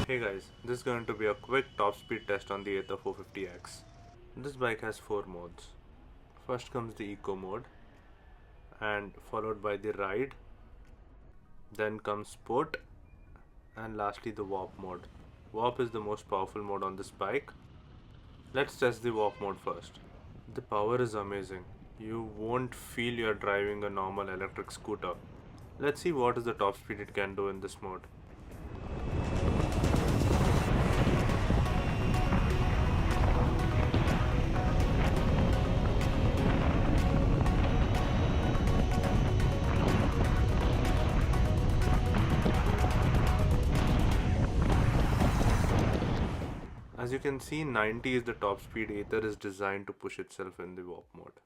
Hey guys, this is going to be a quick top speed test on the Ather 450x. This bike has 4 modes. First comes the Eco mode and followed by the Ride, then comes Sport, and lastly the Warp mode. Warp is the most powerful mode on this bike. Let's test the Warp mode first. The power is amazing. You won't feel you're driving a normal electric scooter. Let's see what is the top speed it can do in this mode. As you can see, 90 is the top speed Ather is designed to push itself in the warp mode.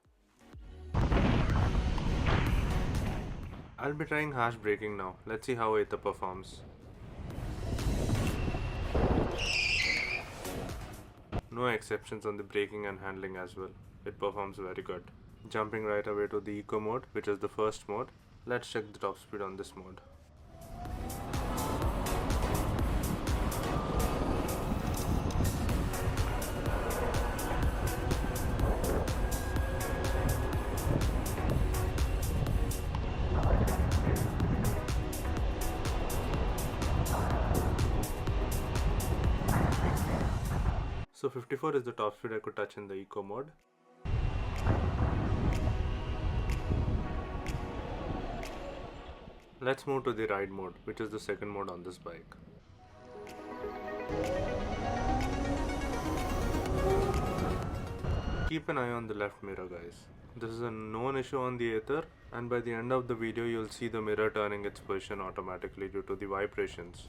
I'll be trying harsh braking now. Let's see how Ather performs. No exceptions on the braking and handling as well. It performs very good. Jumping right away to the Eco mode, which is the first mode. Let's check the top speed on this mode. So 54 is the top speed I could touch in the Eco mode. Let's move to the Ride mode, which is the second mode on this bike. Keep an eye on the left mirror, guys. This is a known issue on the Ather, and by the end of the video you'll see the mirror turning its position automatically due to the vibrations.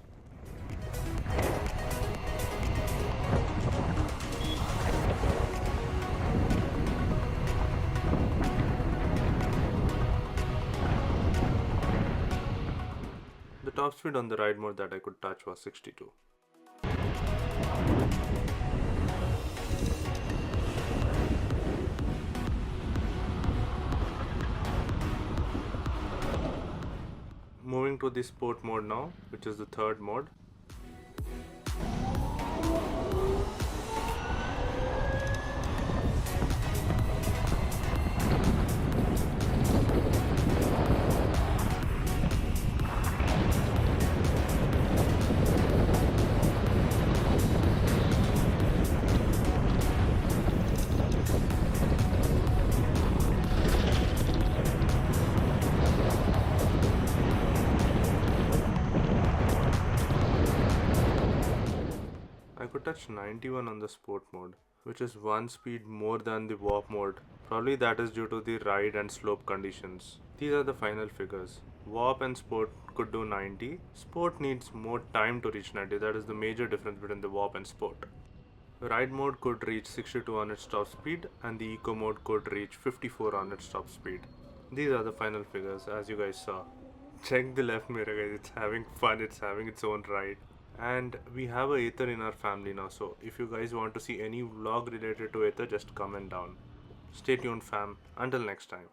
The top speed on the Ride mode that I could touch was 62. Moving to the Sport mode now, which is the third mode. I could touch 91 on the Sport mode, which is one speed more than the Warp mode. Probably that is due to the ride and slope conditions. These are the final figures. Warp and Sport could do 90. Sport needs more time to reach 90. That is the major difference between the Warp and Sport. Ride mode could reach 62 on its top speed and the Eco mode could reach 54 on its top speed. These are the final figures as you guys saw. Check the left mirror, guys. It's having fun. It's having its own ride. And we have a Ather in our family now, so if you guys want to see any vlog related to Ather, just comment down. Stay tuned, fam. Until next time.